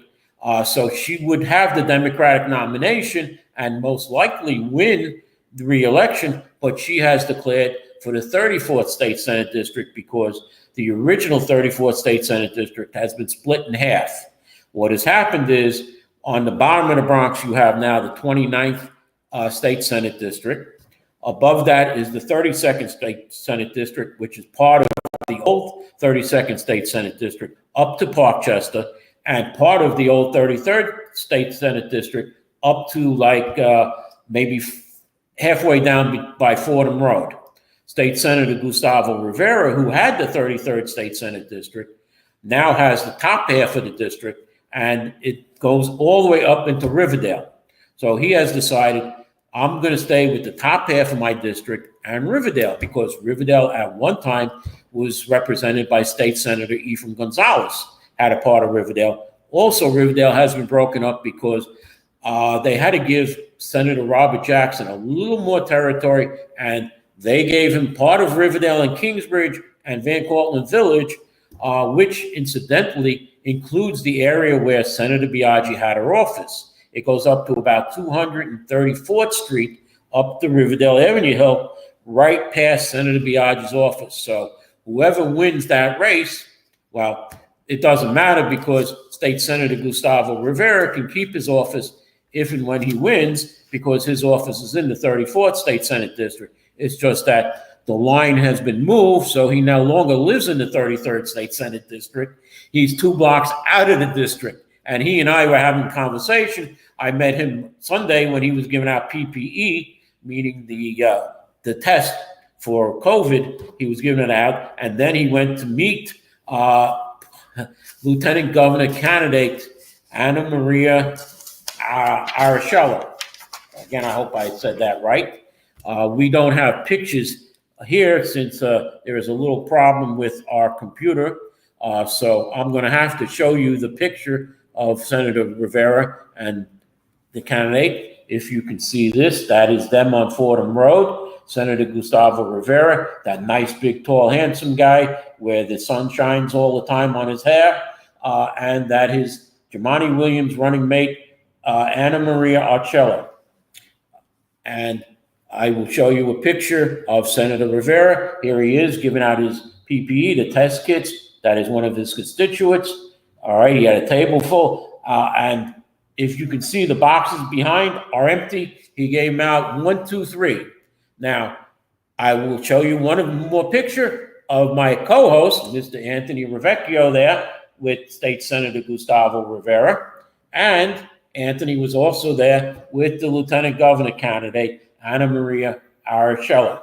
So she would have the Democratic nomination and most likely win the re-election, but she has declared for the 34th State Senate District because the original 34th State Senate District has been split in half. What has happened is, on the bottom of the Bronx, you have now the 29th State Senate District. Above that is the 32nd State Senate District, which is part of the old 32nd State Senate District up to Parkchester, and part of the old 33rd State Senate District up to maybe halfway down by Fordham Road. State Senator Gustavo Rivera, who had the 33rd State Senate District, now has the top half of the district, and it goes all the way up into Riverdale. So he has decided, I'm going to stay with the top half of my district and Riverdale, because Riverdale at one time was represented by State Senator Ephraim Gonzalez, had a part of Riverdale. Also, Riverdale has been broken up because they had to give Senator Robert Jackson a little more territory, and they gave him part of Riverdale and Kingsbridge and Van Cortlandt Village, which incidentally includes the area where Senator Biaggi had her office. It goes up to about 234th Street, up the Riverdale Avenue Hill, right past Senator Biaggi's office. So whoever wins that race, well, it doesn't matter because State Senator Gustavo Rivera can keep his office if and when he wins, because his office is in the 34th State Senate District. It's just that the line has been moved, so he no longer lives in the 33rd State Senate District. He's 2 blocks out of the district, and he and I were having a conversation. I met him Sunday when he was giving out PPE, meaning the test for COVID. He was giving it out, and then he went to meet Lieutenant Governor candidate Anna Maria Arachella. Again, I hope I said that right. We don't have pictures here since there is a little problem with our computer, So I'm going to have to show you the picture of Senator Rivera and the candidate. If you can see this, that is them on Fordham Road. Senator Gustavo Rivera, that nice, big, tall, handsome guy where the sun shines all the time on his hair. And that is Jumaane Williams' running mate, Anna Maria Archella. And I will show you a picture of Senator Rivera. Here he is giving out his PPE, the test kits. That is one of his constituents. All right, he had a table full. And if you can see, the boxes behind are empty. He gave them out 1, 2, 3. Now, I will show you one more picture of my co-host, Mr. Anthony RIVIECCIO, there with State Senator Gustavo Rivera. And Anthony was also there with the Lieutenant Governor candidate, Anna Maria Archella.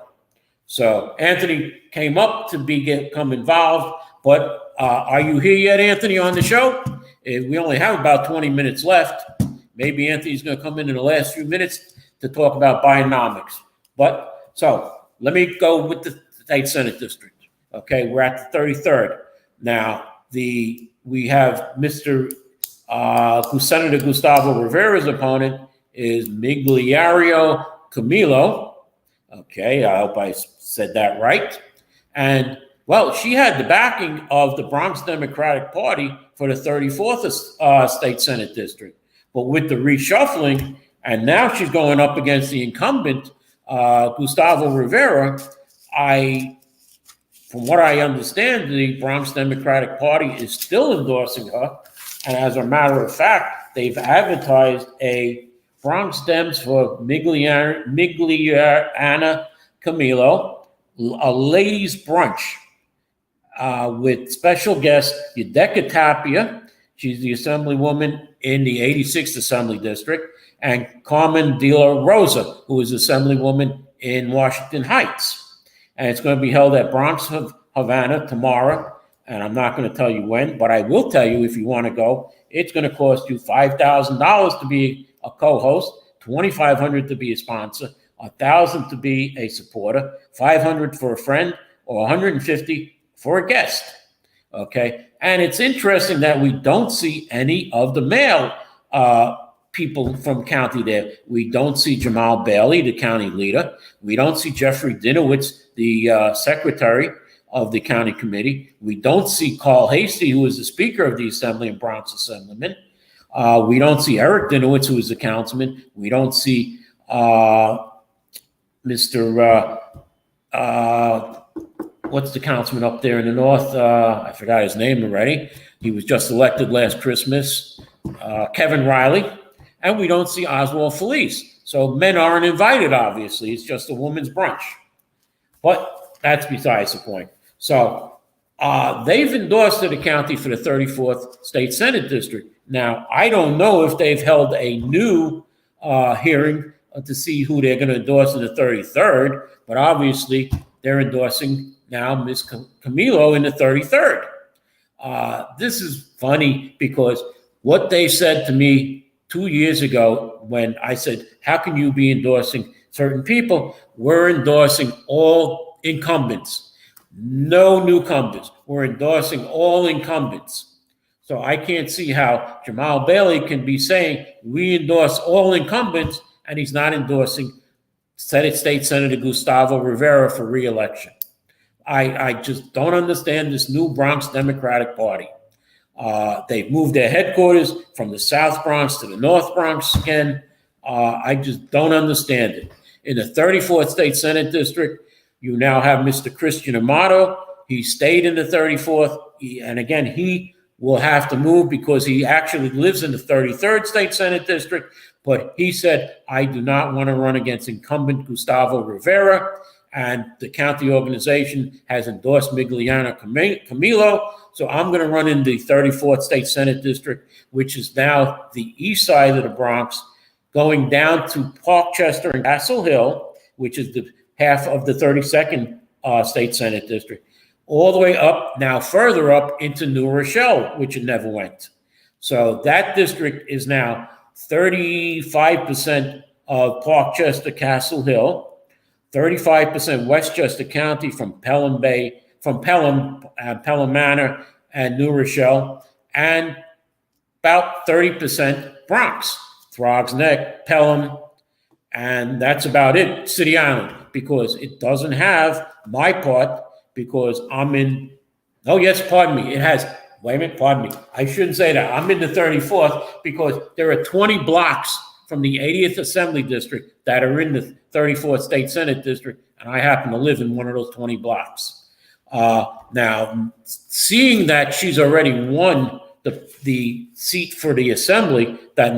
So Anthony came up to become involved, but are you here yet, Anthony, on the show? We only have about 20 minutes left. Maybe Anthony's going to come in the last few minutes to talk about Bidenomics. But so let me go with the State Senate District. Okay, we're at the 33rd. Now, we have Senator Gustavo Rivera's opponent is Migliario Camilo. Okay, I hope I said that right. And, well, she had the backing of the Bronx Democratic Party for the 34th State Senate District. But with the reshuffling, and now she's going up against the incumbent, Gustavo Rivera, from what I understand, the Bronx Democratic Party is still endorsing her. And as a matter of fact, they've advertised a Bronx Dems for Migliana Camilo, a ladies' brunch with special guest Yudeka Tapia. She's the Assemblywoman in the 86th Assembly District, and Carmen De La Rosa, who is Assemblywoman in Washington Heights. And it's going to be held at Bronx Havana tomorrow. And I'm not going to tell you when, but I will tell you if you want to go. It's going to cost you $5,000 to be a co-host, $2,500 to be a sponsor, $1,000 to be a supporter, $500 for a friend, or $150 for a guest. Okay, and it's interesting that we don't see any of the male people from county there. We don't see Jamal Bailey, the county leader. We don't see Jeffrey Dinowitz, the secretary of the county committee. We don't see Carl Hasty, who is the speaker of the assembly and Bronx Assemblyman. We don't see Eric Dinowitz, who is the councilman. We don't see Mr. What's the councilman up there in the north? I forgot his name already. He was just elected last Christmas. Kevin Riley. And we don't see Oswald Felice. So men aren't invited, obviously. It's just a woman's brunch. But that's besides the point. So they've endorsed the county for the 34th State Senate District. Now, I don't know if they've held a new hearing to see who they're going to endorse in the 33rd, but obviously they're endorsing now Ms. Camilo in the 33rd. This is funny because what they said to me 2 years ago when I said, how can you be endorsing certain people? We're endorsing all incumbents, no newcomers. We're endorsing all incumbents. So I can't see how Jamal Bailey can be saying we endorse all incumbents and he's not endorsing State Senator Gustavo Rivera for re-election. I just don't understand this new Bronx Democratic Party. They've moved their headquarters from the South Bronx to the North Bronx again. I just don't understand it. In the 34th State Senate District, you now have Mr. Christian Amato. He stayed in the 34th. And again, he will have to move because he actually lives in the 33rd State Senate District. But he said, I do not want to run against incumbent Gustavo Rivera. And the county organization has endorsed Migliana Camilo. So I'm going to run in the 34th State Senate District, which is now the east side of the Bronx, going down to Parkchester and Castle Hill, which is the half of the 32nd State Senate District, all the way up, now further up into New Rochelle, which it never went. So that district is now 35% of Parkchester, Castle Hill, 35% Westchester County from Pelham Bay, from Pelham Manor, and New Rochelle, and about 30% Bronx, Throgs Neck, Pelham, and that's about it, City Island, because it doesn't have my part, because I'm in, oh yes, pardon me, it has, wait a minute, pardon me, I shouldn't say that, I'm in the 34th, because there are 20 blocks from the 80th Assembly District that are in the 34th State Senate District, and I happen to live in one of those 20 blocks. Now, seeing that she's already won the seat for the Assembly, that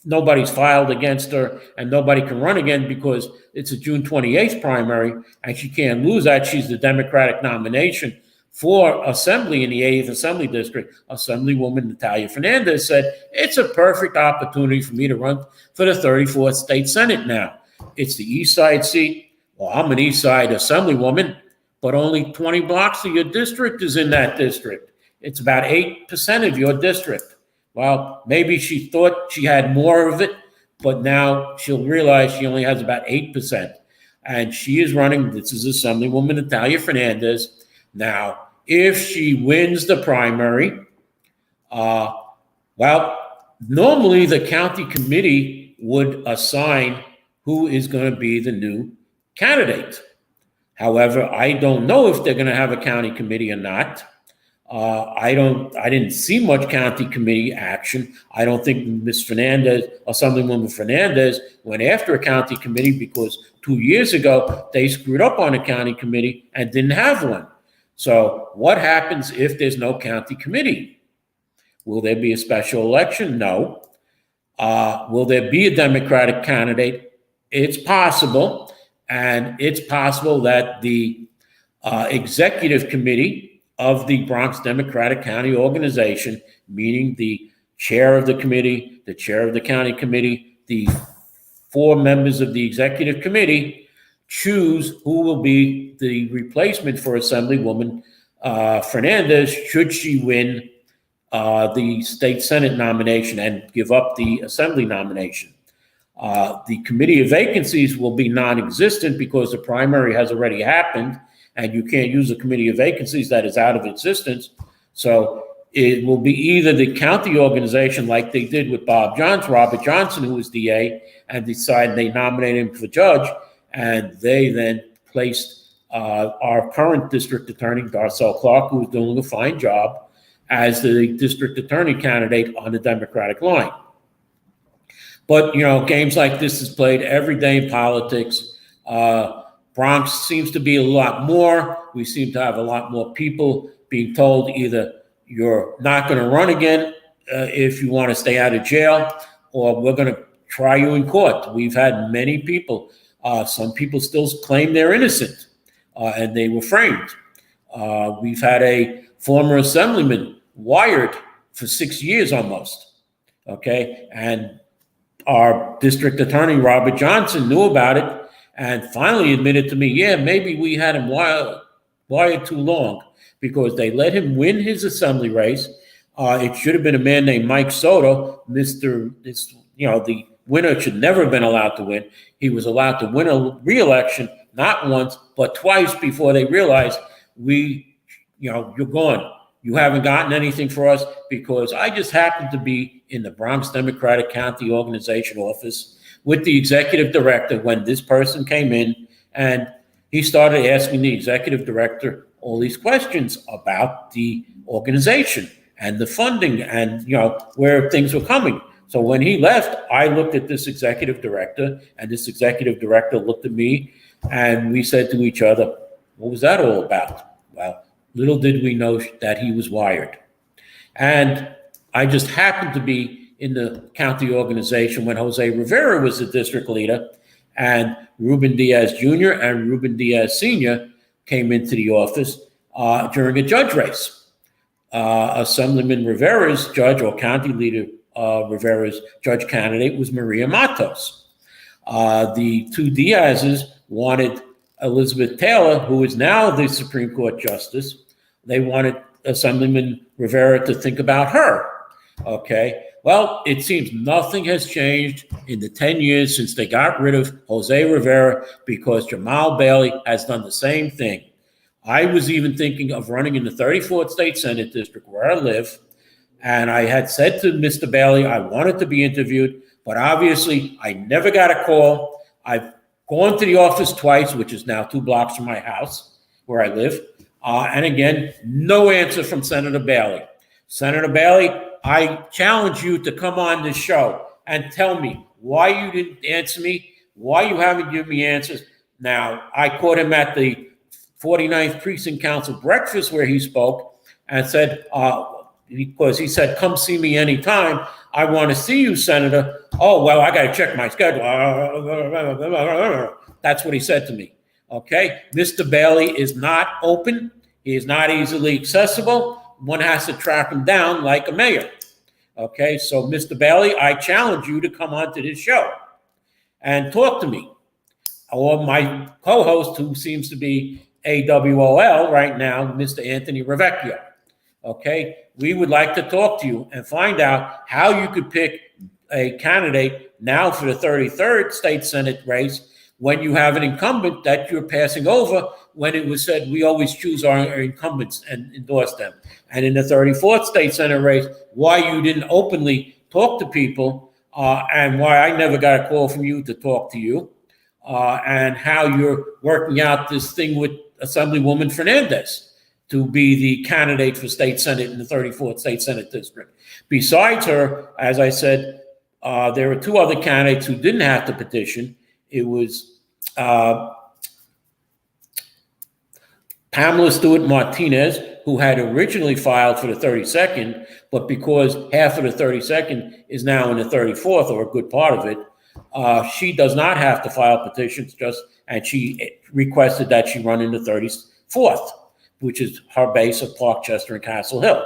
nobody's filed against her and nobody can run again because it's a June 28th primary and she can't lose that. She's the Democratic nomination for Assembly in the 80th Assembly District. Assemblywoman Natalia Fernandez said, it's a perfect opportunity for me to run for the 34th State Senate now. It's the East Side seat. Well, I'm an East Side Assemblywoman, but only 20 blocks of your district is in that district. It's about 8% of your district. Well, maybe she thought she had more of it, but now she'll realize she only has about 8%. And she is running, this is Assemblywoman Natalia Fernandez. Now, if she wins the primary, well, normally the county committee would assign who is going to be the new candidate. However, I don't know if they're going to have a county committee or not. I didn't see much county committee action. I don't think Ms. Fernandez, Assemblywoman Fernandez, went after a county committee because 2 years ago they screwed up on a county committee and didn't have one. So what happens if there's no county committee? Will there be a special election? No. Will there be a Democratic candidate? It's possible. And it's possible that the executive committee of the Bronx Democratic County Organization, meaning the chair of the committee, the chair of the county committee, the 4 members of the executive committee, choose who will be the replacement for Assemblywoman Fernandez should she win the state Senate nomination and give up the Assembly nomination. The committee of vacancies will be non-existent because the primary has already happened, and you can't use a committee of vacancies that is out of existence. So it will be either the county organization, like they did with Robert Johnson, who was DA, and decided they nominated him for judge, and they then placed our current district attorney, Darcel Clark, who is doing a fine job, as the district attorney candidate on the Democratic line. But, you know, games like this is played every day in politics. Bronx seems to be a lot more. We seem to have a lot more people being told either you're not going to run again if you want to stay out of jail, or we're going to try you in court. We've had many people. Some people still claim they're innocent and they were framed. We've had a former assemblyman wired for 6 years almost. Okay. And our district attorney, Robert Johnson, knew about it and finally admitted to me, yeah, maybe we had him wired too long because they let him win his assembly race. It should have been a man named Mike Soto. The winner should never have been allowed to win. He was allowed to win a re-election, not once, but twice before they realized you're gone. You haven't gotten anything for us, because I just happened to be in the Bronx Democratic County Organization office with the executive director when this person came in, and he started asking the executive director all these questions about the organization and the funding and, where things were coming. So when he left, I looked at this executive director, and this executive director looked at me, and we said to each other, what was that all about? Well, little did we know that he was wired. And I just happened to be in the county organization when Jose Rivera was the district leader, and Ruben Diaz Jr. and Ruben Diaz Sr. came into the office during a judge race. Assemblyman Rivera's judge, or county leader Rivera's judge candidate, was Maria Matos. The 2 Diaz's wanted Elizabeth Taylor, who is now the Supreme Court Justice. They wanted Assemblyman Rivera to think about her. Okay. Well, it seems nothing has changed in the 10 years since they got rid of Jose Rivera, because Jamal Bailey has done the same thing. I was even thinking of running in the 34th State Senate District where I live. And I had said to Mr. Bailey, I wanted to be interviewed, but obviously I never got a call. I've gone to the office twice, which is now 2 blocks from my house where I live. And again, no answer from Senator Bailey. Senator Bailey, I challenge you to come on this show and tell me why you didn't answer me, why you haven't given me answers. Now, I caught him at the 49th Precinct Council breakfast where he spoke and said, because he said, come see me anytime. I want to see you, Senator. Oh, well, I got to check my schedule. That's what he said to me. Okay. Mr. Bailey is not open. He is not easily accessible. One has to track him down like a mayor. Okay. So, Mr. Bailey, I challenge you to come onto this show and talk to me. Or my co-host, who seems to be AWOL right now, Mr. Anthony RIVIECCIO. Okay, we would like to talk to you and find out how you could pick a candidate now for the 33rd State Senate race when you have an incumbent that you're passing over, when it was said we always choose our incumbents and endorse them. And in the 34th State Senate race, why you didn't openly talk to people and why I never got a call from you to talk to you. And how you're working out this thing with Assemblywoman Fernandez to be the candidate for state senate in the 34th State Senate District. Besides her, as I said, there were 2 other candidates who didn't have to petition. It was Pamela Stewart Martinez, who had originally filed for the 32nd, but because half of the 32nd is now in the 34th, or a good part of it, she does not have to file petitions, and she requested that she run in the 34th, which is her base of Parkchester and Castle Hill.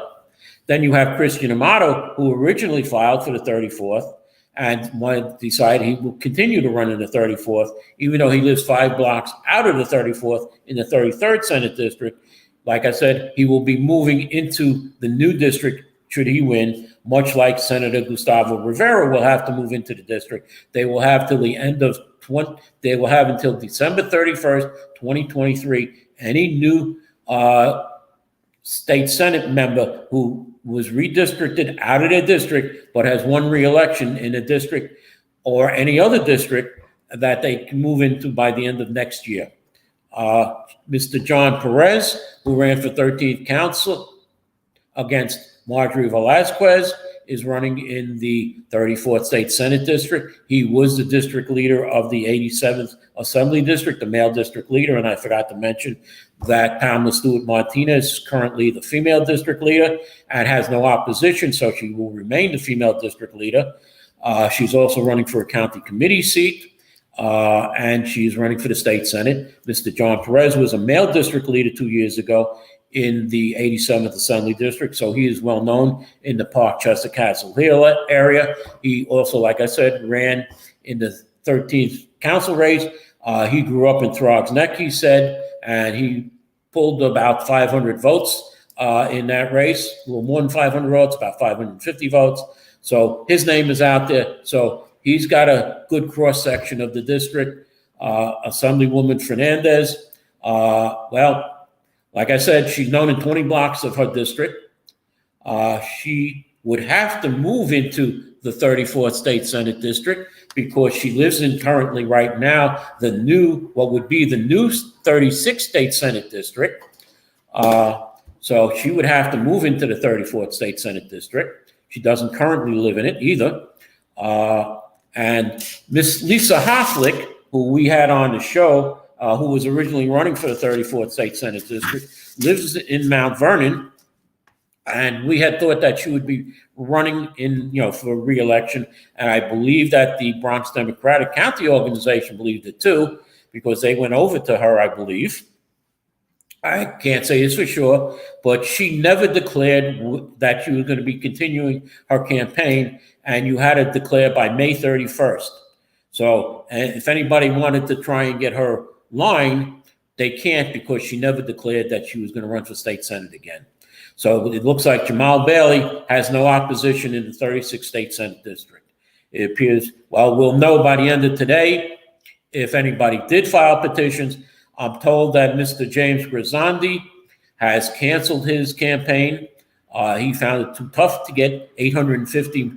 Then you have Christian Amato, who originally filed for the 34th and decided he will continue to run in the 34th, even though he lives 5 blocks out of the 34th in the 33rd Senate District. Like I said, he will be moving into the new district should he win, much like Senator Gustavo Rivera will have to move into the district. They will have till the end of they will have until December 31st, 2023. Any new state Senate member who was redistricted out of their district but has won re-election in a district or any other district that they can move into by the end of next year. Mr. John Perez, who ran for 13th Council against Marjorie Velazquez, is running in the 34th State Senate District. He was the district leader of the 87th Assembly District, the male district leader, and I forgot to mention that Pamela Stewart Martinez is currently the female district leader and has no opposition, so she will remain the female district leader. She's also running for a county committee seat, and she's running for the state senate. Mr. John Perez was a male district leader 2 years ago in the 87th Assembly District, so he is well known in the Parkchester Castle Hill area. He also, like I said, ran in the 13th council race. He grew up in Throgs Neck, he said, and he pulled about 500 votes in that race, a little more than 500 votes, about 550 votes. So his name is out there. So he's got a good cross-section of the district. Assemblywoman Fernandez, well, like I said, she's known in 20 blocks of her district. She would have to move into the 34th State Senate District because she lives in currently right now what would be the new 36th State Senate District. So she would have to move into the 34th State Senate District. She doesn't currently live in it either. And Miss Lisa Hofflick, who we had on the show, who was originally running for the 34th State Senate District, lives in Mount Vernon, and we had thought that she would be running for re-election, and I believe that the Bronx Democratic County Organization believed it too, because they went over to her, I believe. I can't say this for sure, but she never declared that she was going to be continuing her campaign, and you had to declare by May 31st. So if anybody wanted to try and get her line, they can't, because she never declared that she was going to run for state senate again. So it looks like Jamal Bailey has no opposition in the 36th State Senate District. It appears, well, we'll know by the end of today if anybody did file petitions. I'm told that Mr. James Grisanti has canceled his campaign. He found it too tough to get 850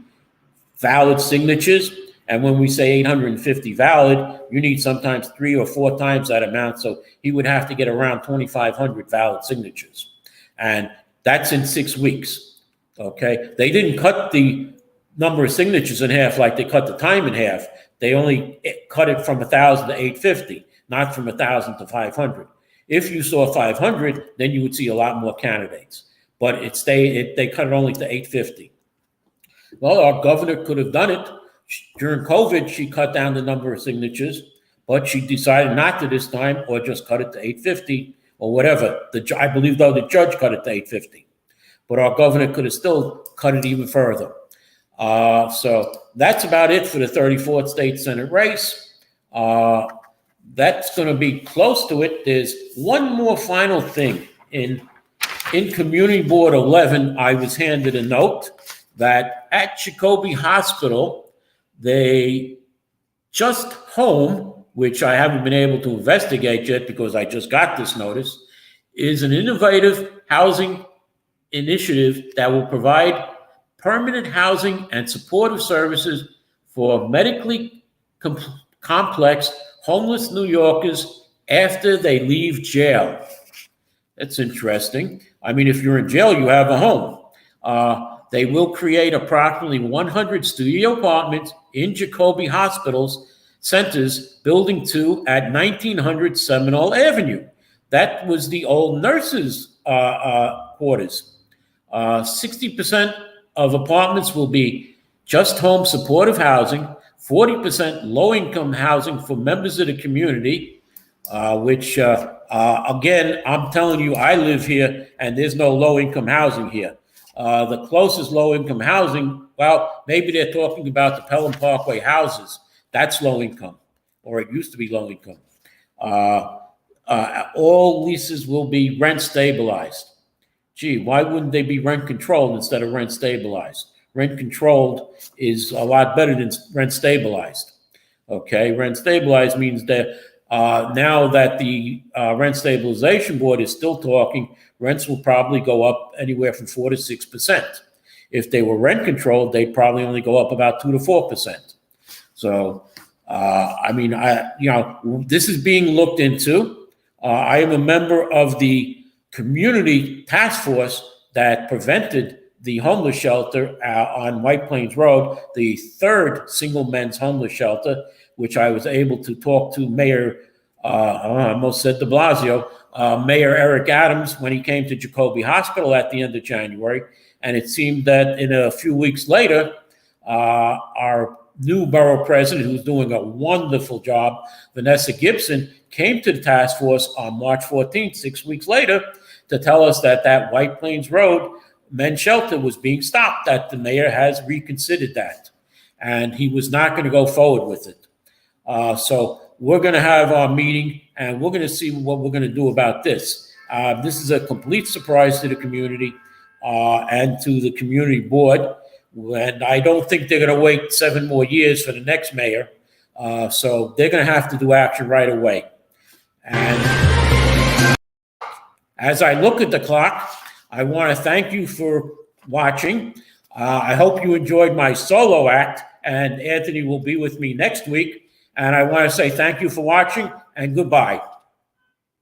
valid signatures. And when we say 850 valid, you need sometimes 3 or 4 times that amount. So he would have to get around 2,500 valid signatures. And that's in 6 weeks. Okay. They didn't cut the number of signatures in half like they cut the time in half. They only cut it from 1,000 to 850, not from 1,000 to 500. If you saw 500, then you would see a lot more candidates. But they cut it only to 850. Well, our governor could have done it. During COVID, she cut down the number of signatures, but she decided not to this time, or just cut it to 850 or whatever. I believe, though, the judge cut it to 850. But our governor could have still cut it even further. So that's about it for the 34th state Senate race. That's going to be close to it. There's one more final thing. In Community Board 11, I was handed a note that at Jacoby Hospital, they just home, which I haven't been able to investigate yet because I just got this notice, is an innovative housing initiative that will provide permanent housing and supportive services for medically complex homeless New Yorkers after they leave jail. That's interesting. I mean, if you're in jail, you have a home. They will create approximately 100 studio apartments in Jacoby Hospital's centers, Building 2 at 1900 Seminole Avenue. That was the old nurses' quarters. 60% of apartments will be just home supportive housing, 40% low-income housing for members of the community, which, again, I'm telling you, I live here, and there's no low-income housing here. The closest low-income housing, well, maybe they're talking about the Pelham Parkway houses. That's low-income, or it used to be low-income. All leases will be rent-stabilized. Gee, why wouldn't they be rent-controlled instead of rent-stabilized? Rent-controlled is a lot better than rent-stabilized. Okay, rent-stabilized means that now that the Rent Stabilization Board is still talking, rents will probably go up anywhere from 4 to 6%. If they were rent-controlled, they'd probably only go up about 2 to 4%. So, I mean, this is being looked into. I am a member of the community task force that prevented the homeless shelter on White Plains Road, the third single men's homeless shelter, which I was able to talk to Mayor, I almost said de Blasio, Mayor Eric Adams when he came to Jacoby Hospital at the end of January. And it seemed that in a few weeks later, our new borough president, who's doing a wonderful job, Vanessa Gibson, came to the task force on March 14th, 6 weeks later, to tell us that that White Plains Road men's shelter was being stopped, that the mayor has reconsidered that. And he was not going to go forward with it. So we're going to have our meeting, and we're going to see what we're going to do about this. This is a complete surprise to the community and to the community board. And I don't think they're going to wait 7 more years for the next mayor. So they're going to have to do action right away. And as I look at the clock, I want to thank you for watching. I hope you enjoyed my solo act, and Anthony will be with me next week. And I want to say thank you for watching, and goodbye.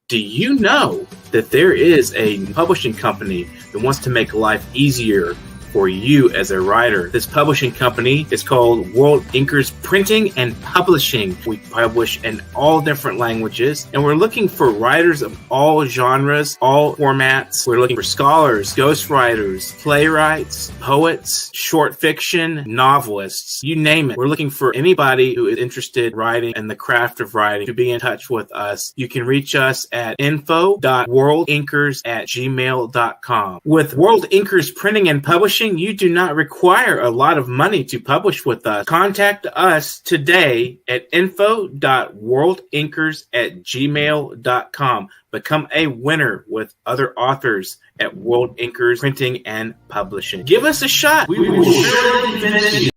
Do you know that there is a publishing company that wants to make life easier for you as a writer? This publishing company is called World Inkers Printing and Publishing. We publish in all different languages, and we're looking for writers of all genres, all formats. We're looking for scholars, ghostwriters, playwrights, poets, short fiction, novelists, you name it. We're looking for anybody who is interested in writing and the craft of writing to be in touch with us. You can reach us at info.worldinkers@gmail.com. With World Inkers Printing and Publishing, you do not require a lot of money to publish with us. Contact us today at info.worldinkers@gmail.com. Become a winner with other authors at World Inkers Printing and Publishing. Give us a shot. We will surely finish.